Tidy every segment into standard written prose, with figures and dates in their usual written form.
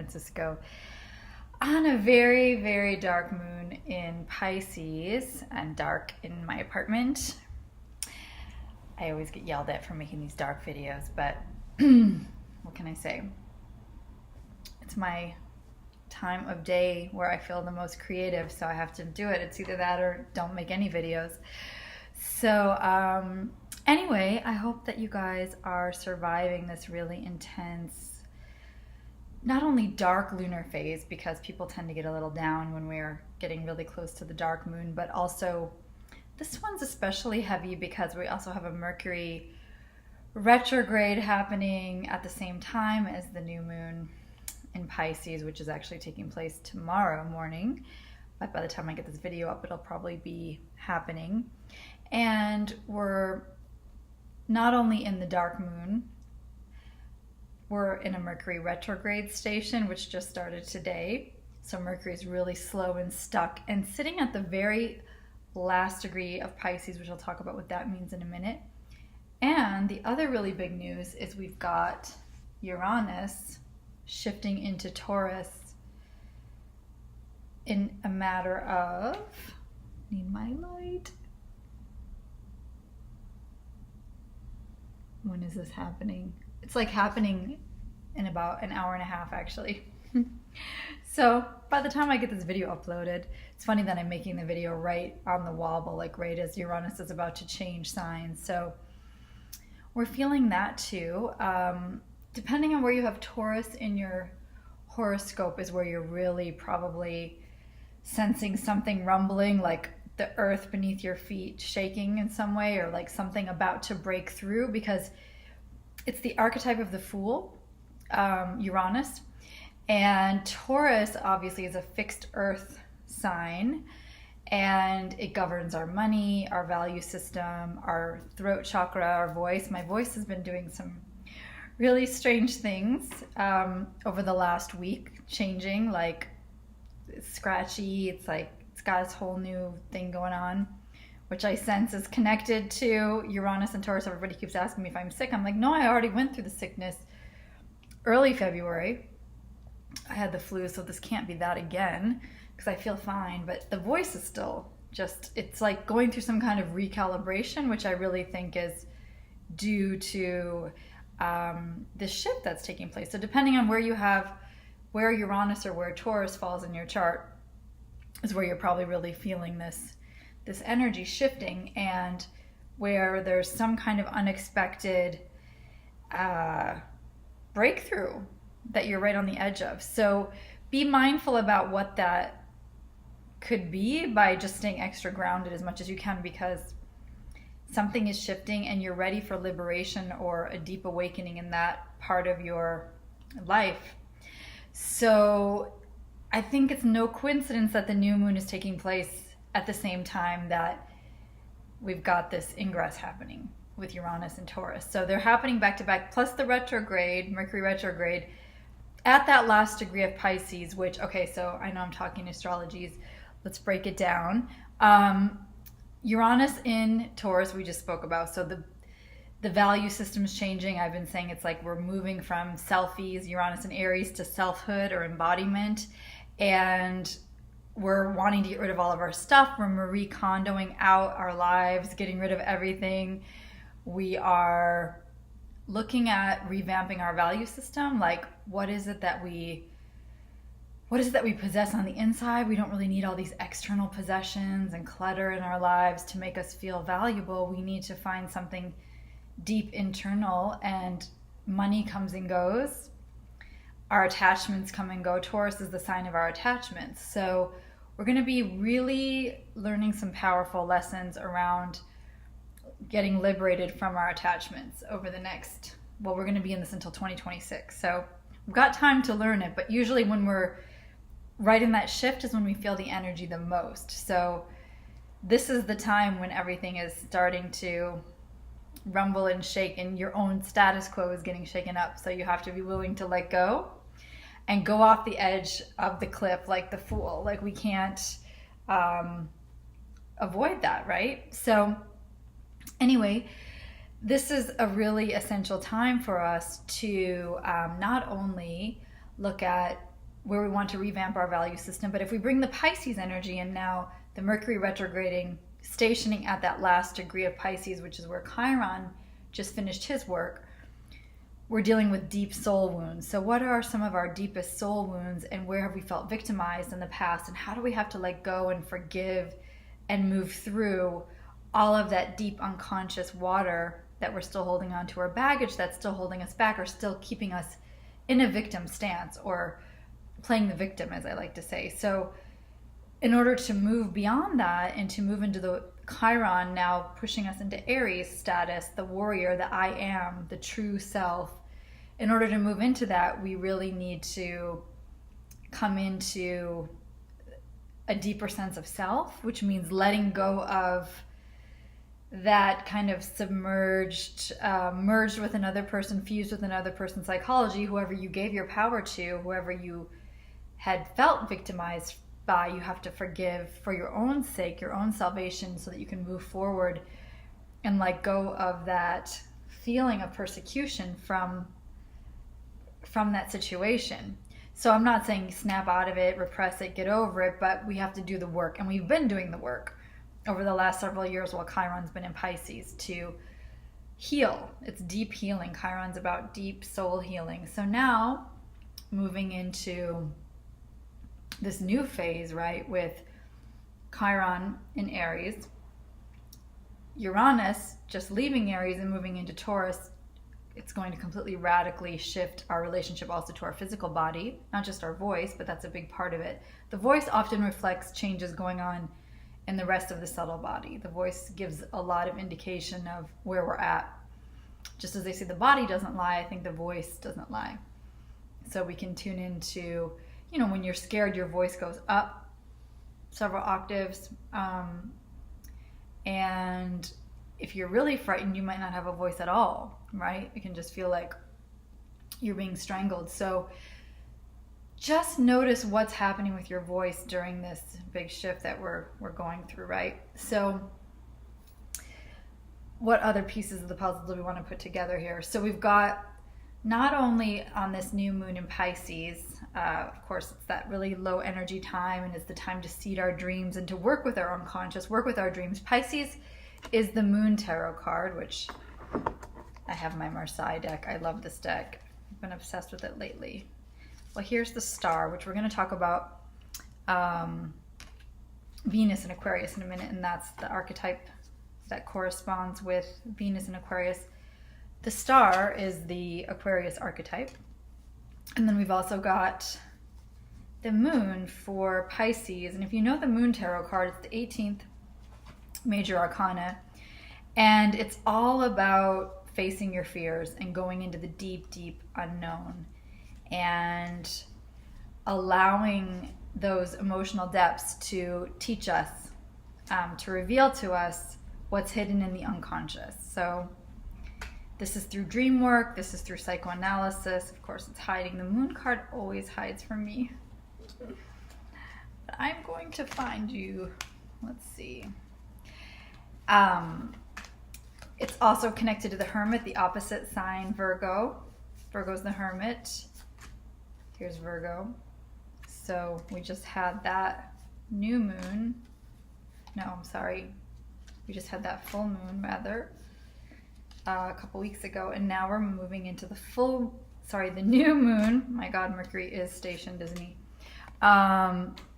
Francisco on a very, very dark moon in Pisces, and dark in my apartment. I always get yelled at for making these dark videos, but what can I say? It's my time of day where I feel the most creative, so I have to do it. It's either that or don't make any videos. So anyway, I hope that you guys are surviving this really intense, not only dark lunar phase, because people tend to get a little down when we're getting really close to the dark moon, but also this one's especially heavy because we also have a Mercury retrograde happening at the same time as the new moon in Pisces, which is actually taking place tomorrow morning. But by the time I get this video up, it'll probably be happening. And we're not only in the dark moon, we're in a Mercury retrograde station, which just started today. So Mercury is really slow and stuck and sitting at the very last degree of Pisces, which I'll talk about what that means in a minute. And the other really big news is we've got Uranus shifting into Taurus in a matter of, need my light. When is this happening? It's like happening in about an hour and a half, actually. So by the time I get this video uploaded, it's funny that I'm making the video right on the wobble, like right as Uranus is about to change signs. So we're feeling that too. Depending on where you have Taurus in your horoscope is where you're really probably sensing something rumbling, like the earth beneath your feet shaking in some way, or like something about to break through, because it's the archetype of the Fool, Uranus. And Taurus obviously is a fixed earth sign, and it governs our money, our value system, our throat chakra, our voice. My voice has been doing some really strange things over the last week, changing, like it's scratchy, it's like it's got this whole new thing going on, which I sense is connected to Uranus and Taurus. Everybody keeps asking me if I'm sick. I'm like, no, I already went through the sickness early February. I had the flu, so this can't be that again, because I feel fine, but the voice is still just, it's like going through some kind of recalibration, which I really think is due to this shift that's taking place. So depending on where Uranus or where Taurus falls in your chart is where you're probably really feeling this energy shifting, and where there's some kind of unexpected breakthrough that you're right on the edge of. So be mindful about what that could be by just staying extra grounded as much as you can, because something is shifting and you're ready for liberation or a deep awakening in that part of your life. So I think it's no coincidence that the new moon is taking place at the same time that we've got this ingress happening with Uranus and Taurus. So they're happening back to back, plus the retrograde, Mercury retrograde, at that last degree of Pisces, which, okay, so I know I'm talking astrologies. Let's break it down. Uranus in Taurus, we just spoke about. So the value system's changing. I've been saying it's like we're moving from selfies, Uranus and Aries, to selfhood or embodiment. And we're wanting to get rid of all of our stuff. We're Marie Kondoing out our lives, getting rid of everything. We are looking at revamping our value system. Like, what is it that we possess on the inside? We don't really need all these external possessions and clutter in our lives to make us feel valuable. We need to find something deep internal, and money comes and goes. Our attachments come and go. Taurus is the sign of our attachments. So we're going to be really learning some powerful lessons around getting liberated from our attachments over the next, well, we're going to be in this until 2026. So we've got time to learn it, but usually when we're right in that shift is when we feel the energy the most. So this is the time when everything is starting to rumble and shake, and your own status quo is getting shaken up. So you have to be willing to let go and go off the edge of the cliff like the Fool. Like, we can't avoid that, right? So anyway, this is a really essential time for us to not only look at where we want to revamp our value system. But if we bring the Pisces energy in now, the Mercury retrograding, stationing at that last degree of Pisces, which is where Chiron just finished his work, we're dealing with deep soul wounds. So what are some of our deepest soul wounds, and where have we felt victimized in the past, and how do we have to let go and forgive and move through all of that deep unconscious water that we're still holding on to, our baggage that's still holding us back or still keeping us in a victim stance, or playing the victim, as I like to say. So in order to move beyond that and to move into the Chiron now pushing us into Aries status, the warrior, the I am, the true self, in order to move into that, we really need to come into a deeper sense of self, which means letting go of that kind of submerged, merged with another person, fused with another person's psychology, whoever you gave your power to, whoever you had felt victimized by, you have to forgive for your own sake, your own salvation, so that you can move forward and let go of that feeling of persecution from that situation. So I'm not saying snap out of it, repress it, get over it, but we have to do the work. And we've been doing the work over the last several years while Chiron's been in Pisces to heal. It's deep healing. Chiron's about deep soul healing. So now moving into this new phase, right, with Chiron in Aries, Uranus just leaving Aries and moving into Taurus, it's going to completely radically shift our relationship also to our physical body, not just our voice, but that's a big part of it. The voice often reflects changes going on in the rest of the subtle body. The voice gives a lot of indication of where we're at. Just as they say the body doesn't lie, I think the voice doesn't lie. So we can tune into, when you're scared, your voice goes up several octaves. And if you're really frightened, you might not have a voice at all, right? It can just feel like you're being strangled. So just notice what's happening with your voice during this big shift that we're going through, right? So what other pieces of the puzzle do we want to put together here? So we've got, not only on this new moon in Pisces, of course, it's that really low energy time, and it's the time to seed our dreams and to work with our unconscious, work with our dreams. Pisces is the moon tarot card, which I have my Marseille deck. I love this deck. I've been obsessed with it lately. Well, here's the star, which we're going to talk about Venus and Aquarius in a minute, and that's the archetype that corresponds with Venus and Aquarius. The star is the Aquarius archetype. And then we've also got the moon for Pisces. And if you know the moon tarot card, it's the 18th major arcana. And it's all about facing your fears and going into the deep, deep unknown and allowing those emotional depths to teach us, to reveal to us what's hidden in the unconscious. So this is through dream work, this is through psychoanalysis. Of course, it's hiding. The moon card always hides from me. But I'm going to find you. Let's see. It's also connected to the Hermit, the opposite sign, Virgo. Virgo's the Hermit. Here's Virgo. So we just had that new moon. No, I'm sorry. We just had that full moon, rather. A couple weeks ago, and now we're moving into the new moon. My God, Mercury is stationed, isn't he?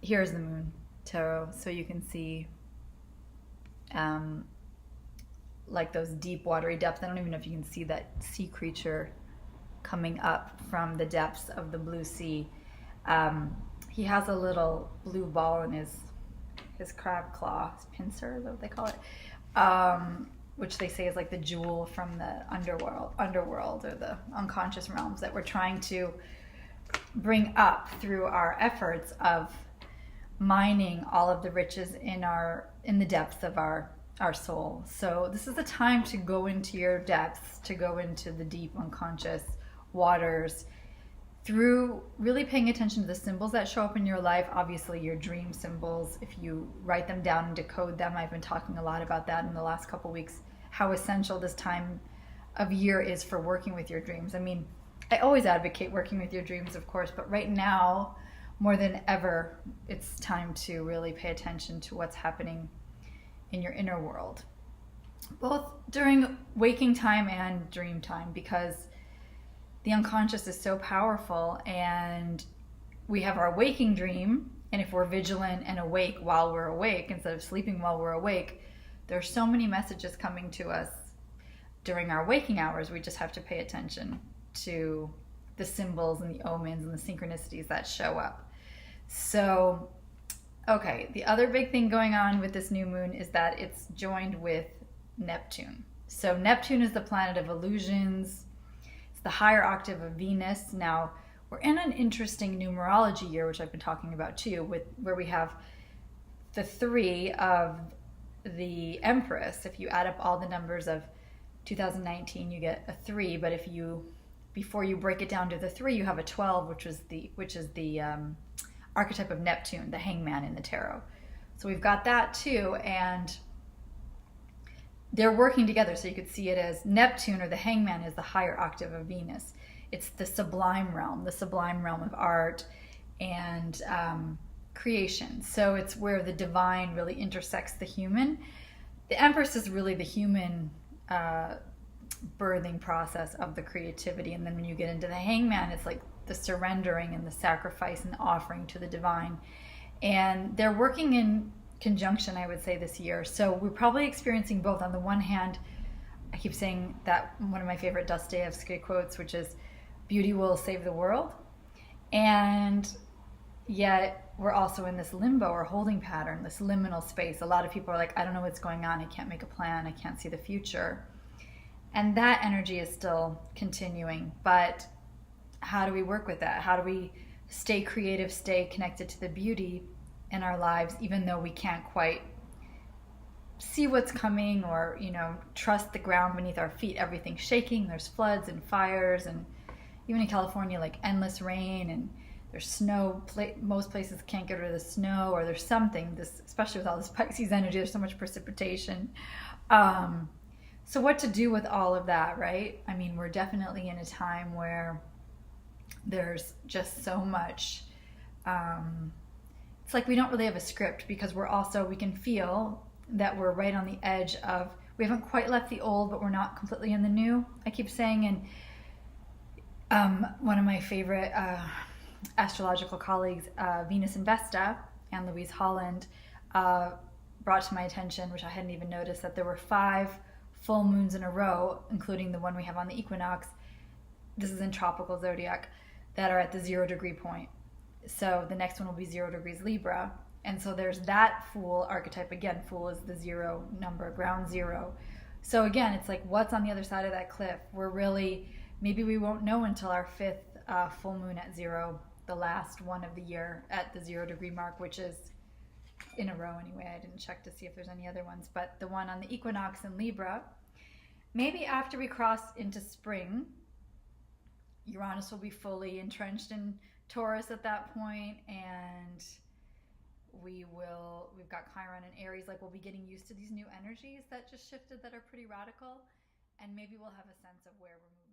Here's the moon tarot, so you can see like those deep watery depths. I don't even know if you can see that sea creature coming up from the depths of the blue sea. He has a little blue ball in his crab claw, his pincer, is that what they call it? Which they say is like the jewel from the underworld or the unconscious realms that we're trying to bring up through our efforts of mining all of the riches in the depths of our soul. So this is the time to go into your depths, to go into the deep unconscious waters through really paying attention to the symbols that show up in your life. Obviously your dream symbols, if you write them down and decode them. I've been talking a lot about that in the last couple weeks, how essential this time of year is for working with your dreams. I mean, I always advocate working with your dreams, of course, but right now more than ever, it's time to really pay attention to what's happening in your inner world, both during waking time and dream time, because the unconscious is so powerful, and we have our waking dream, and if we're vigilant and awake while we're awake instead of sleeping while we're awake, there's so many messages coming to us during our waking hours. We just have to pay attention to the symbols and the omens and the synchronicities that show up. So, okay, the other big thing going on with this new moon is that it's joined with Neptune. So Neptune is the planet of illusions. It's the higher octave of Venus. Now, we're in an interesting numerology year, which I've been talking about too, where we have the 3 of the Empress. If you add up all the numbers of 2019, you get a 3, but before you break it down to the 3, you have a 12, which is the archetype of Neptune, the hangman in the tarot. So we've got that too, and they're working together. So you could see it as Neptune, or the hangman, is the higher octave of Venus. It's the sublime realm of art and creation. So it's where the divine really intersects the human. The Empress is really the human birthing process of the creativity. And then when you get into the hangman, it's like the surrendering and the sacrifice and the offering to the divine. And they're working in conjunction, I would say, this year. So we're probably experiencing both. On the one hand, I keep saying that one of my favorite Dostoevsky quotes, which is, beauty will save the world. And yet we're also in this limbo or holding pattern, this liminal space. A lot of people are like, I don't know what's going on. I can't make a plan. I can't see the future. And that energy is still continuing. But how do we work with that? How do we stay creative, stay connected to the beauty in our lives, even though we can't quite see what's coming, or, trust the ground beneath our feet? Everything's shaking. There's floods and fires, and even in California, like endless rain, and there's snow. Most places can't get rid of the snow, or there's something, especially with all this Pisces energy, there's so much precipitation. So what to do with all of that, right? I mean, we're definitely in a time where there's just so much. It's like we don't really have a script, because we can feel that we're right on the edge of, we haven't quite left the old, but we're not completely in the new, I keep saying. And one of my favorite astrological colleagues, Venus in Vesta, and Louise Holland, brought to my attention, which I hadn't even noticed, that there were 5 full moons in a row, including the one we have on the equinox. This is in tropical zodiac, that are at the 0 degree point. So the next one will be 0 degrees Libra. And so there's that Fool archetype. Again, Fool is the 0 number, ground 0. So again, it's like, what's on the other side of that cliff? Maybe we won't know until our 5th full moon at 0, the last one of the year at the 0 degree mark, which is in a row anyway. I didn't check to see if there's any other ones, but the one on the equinox in Libra. Maybe after we cross into spring, Uranus will be fully entrenched in Taurus at that point, and we've got Chiron and Aries. Like, we'll be getting used to these new energies that just shifted, that are pretty radical, and maybe we'll have a sense of where we're moving.